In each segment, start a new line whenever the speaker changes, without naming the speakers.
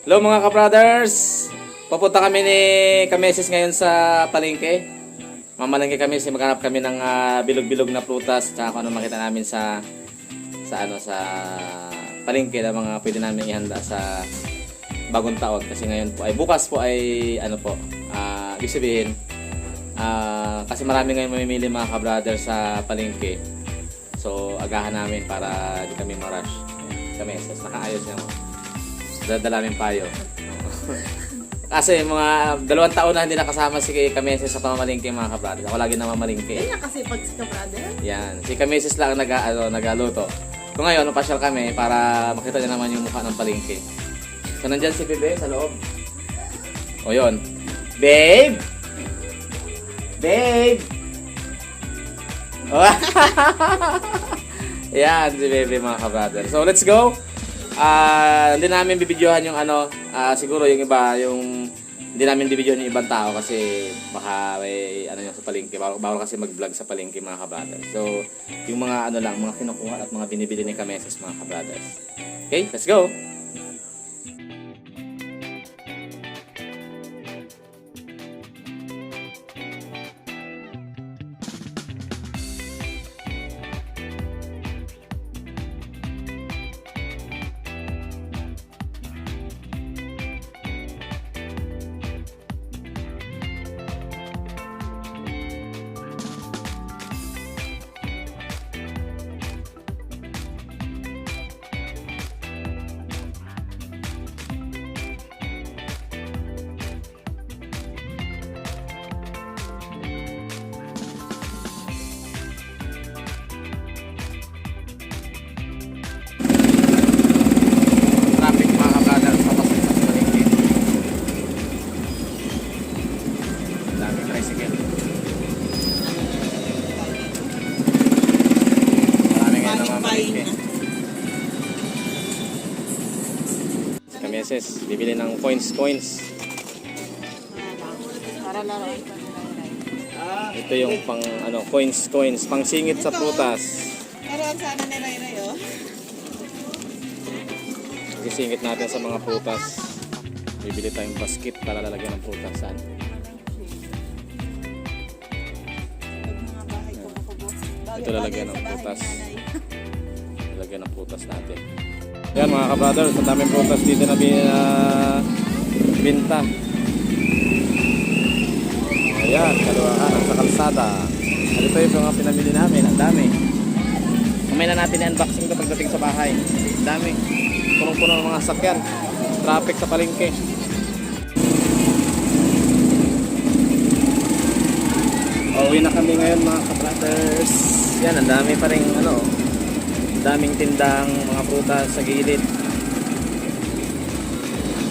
Hello mga ka-brothers! Papunta kami ni Kameses ngayon sa palengke. Mamalengke kami kasi maghanap kami ng bilog-bilog na prutas tsaka kung ano makita namin sa palengke na mga pwede namin ihanda sa bagong taon. Kasi ngayon po ay bukas po ay ibig sabihin kasi marami ngayon mamimili mga ka-brothers sa palengke. So agahan namin para di kami ma-rush. Kameses, nakaayos niya mo. Dadala namin payo. Kasi mga 2 taon na hindi nakasama si Kameses sa pamamalingke mga kabrother. Ako lagi namamalingke.
Yan kasi pag si kabrother.
Yan. Si Kameses lang nagaluto. Kung ngayon, pasyal kami para makita niya naman yung mukha ng palingke. So, nandyan si Bebe sa loob. O, yun. Babe! Babe! Oh. Yan, si Bebe mga kabrother. So, let's go! Hindi namin bibidyohan yung siguro yung iba, yung hindi namin bibidyohan yung ibang tao kasi baka may yung sa palengke. Bawal kasi mag-vlog sa palengke mga kabrother. So, yung mga mga kinukuha at mga binibili ni Kameses mga kabrothers. Okay, let's go! Kameses, bibili ng coins.
Para laro.
Ito yung pang coins, pang singit sa prutas.
Laruan sana ni Ray Ray, oh.
Sisingit natin sa mga prutas. Bibili tayong basket para lalagyan ng prutas. Saan? Ito lalagyan ng prutas. Lalagyan ng prutas natin. Yan mga ka-brothers, ang daming prutas dito na binta. Ayan, kaluwahan sa kalsada. Ito yung mga pinamili namin, ang dami. Kamay na natin i-unboxing ito pagdating sa bahay. Ang dami. Punong-puno ng mga sakyan. Traffic sa palengke. Uwi na kami ngayon mga ka-brothers. Yan, ang dami pa rin daming tindang mga prutas sa gilid.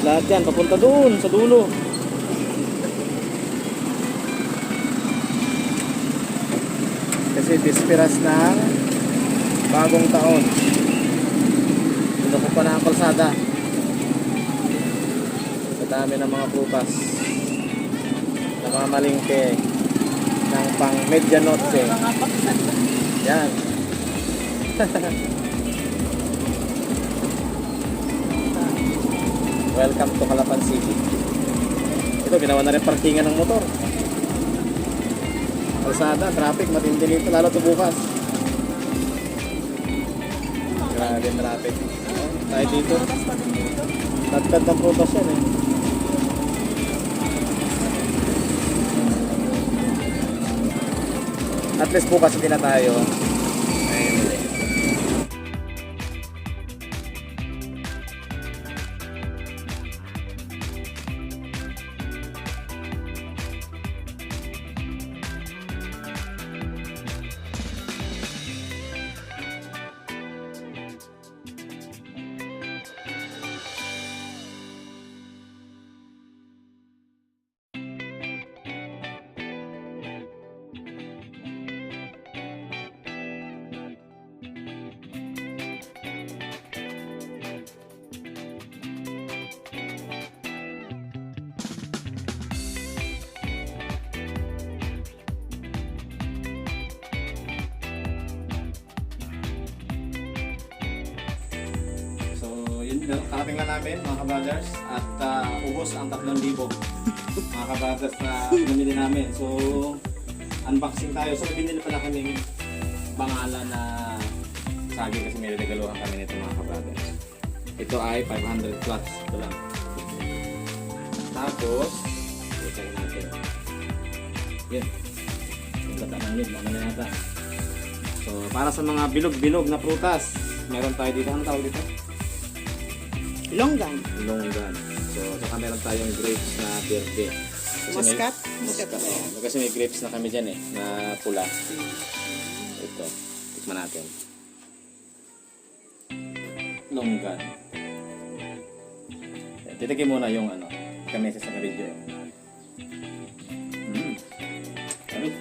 Lahat yan papunta doon sa dulo. Kasi dispiras ng bagong taon. Hindi ko pa na ang kalsada. Sa dami ng mga prutas na mga malingke ng pang medianoche. Yan. Welcome to Calapan City. Ito, ginawa na rin parkingan ng motor. Kalsada, traffic, matindi nito, lalo to bukas. Grabe, traffic. Tayo dito. Tatad ng prutas yan eh. At least bukas hindi na tayo. tingnan namin mga kabrothers at ubos ang 3,000 mga kabrothers na pinamili namin. So, unboxing tayo. So, binili pala kaming bangalan na saging kasi may regaluhan kami nito mga kabrothers. Ito ay 500 plus. Ito lang. Tapos, check natin. Yan. Yung gata ng lid. Ano na yata. So, para sa mga bilog-bilog na prutas, meron tayo dito. Ano tawag dito?
Longgan.
Longgan. So, saka meron tayong grapes na verde.
Muscat.
Muscat. Kasi may grapes na kami dyan na pula. Ito. Tikman natin. Longgan. Titikin muna yung kamesa sa video. Sabi.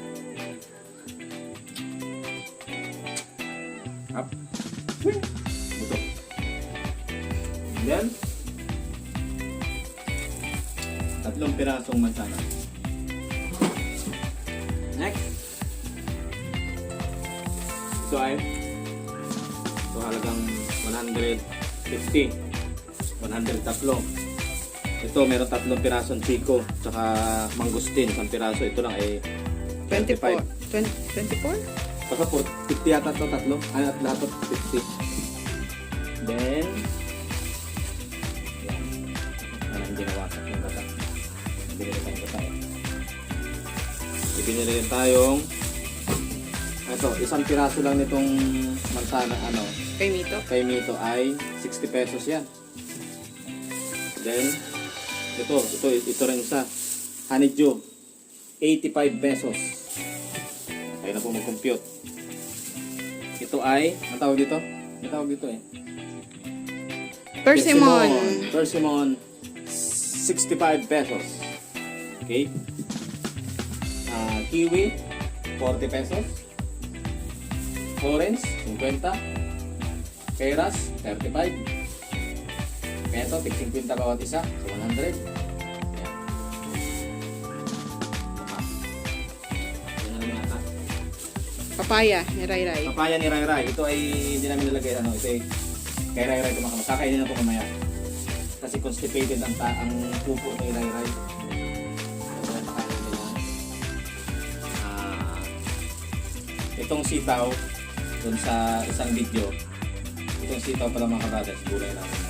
Up. Buto. Yan. 3 pirasong mansanas. Next. Ito ay halagang 150. 103. Ito meron 3 pirasong chico tsaka mangustin, 1 piraso. Ito lang ay
24.
25.
24?
Baka po 50 yata ito, 3. Ano at lahat 50. Then yan. Parang hindi nawasak yung gata. Binili tayong gata. Ibinili rin tayong ito, 1 piraso lang nitong mansana
Kay Mito?
kay Mito ay 60 pesos yan. Then ito rin sa honeydew 85 pesos. Kaya na po mag-compute. Ito ay, ang tawag dito? Ang tawag dito
Persimmon.
Persimmon 65 pesos. Okay? Kiwi 40 pesos. Orange 50. Peras 35. Peto, tig 50 bawat isa. So, 100. Yan. Yan na lang yata.
Papaya ni Ray Ray.
Papaya ni Ray Ray. Ito ay hindi namin nilagay. Ito ay kay Ray Ray kumakama. Kakainin na po mamaya. Kasi constipated ang pupo ni Ray Ray. Ito ay pakainin nila. Itong sitaw, dun sa isang video, itong sitaw pala mga kabrothers, gulay namin.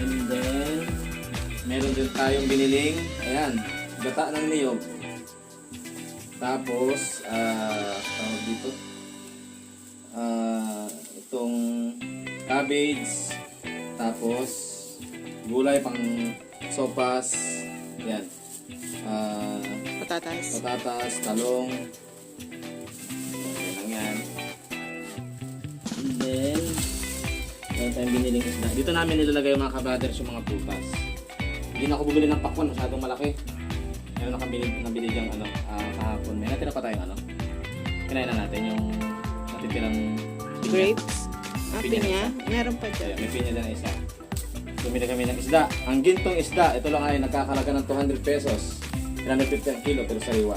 And then, meron din tayong biniling, ayan, gata ng niyog. Tapos, tawag dito, itong cabbage, tapos, gulay pang sopas, ayan,
Patatas.
talong, ayan lang yan. And then, meron tayong biniling isda. Dito namin nilalagay yung mga kabrothers yung mga prutas. Hindi na ako bumili ng pakwan, masyadong malaki. Meron nabili diyang kahapon. May natira pa tayong kinain na natin yung natitirang pinya.
Grapes.
Pinya
Pinya.
na
Meron pa
Ayan,
dyan.
may pinya din na isa. Bumili kami ng isda. Ang gintong isda, ito lang ay nagkakalaga ng 200 pesos. 350 ang kilo pero sariwa.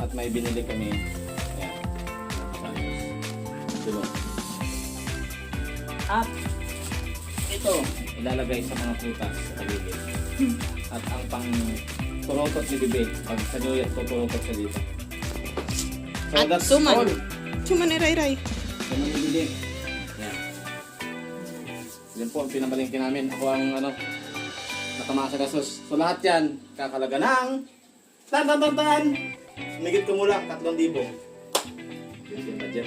At may binili kami. Ayan. Dulong. At ito, ilalagay sa mga prutas sa paligid. At ang pang turotot ni Bibi. Pag sa New Year, tuturotot siya dito. So
At
that's
suman.
all.
Suman ni Ray Ray.
Suman ni Bibi. Yan. Yan po ang pinamalingki namin. Ako ang nakamasa gasos. So lahat yan, kakalaga ng tan! Sumigit ko mula, 3,000. Yun yung budget.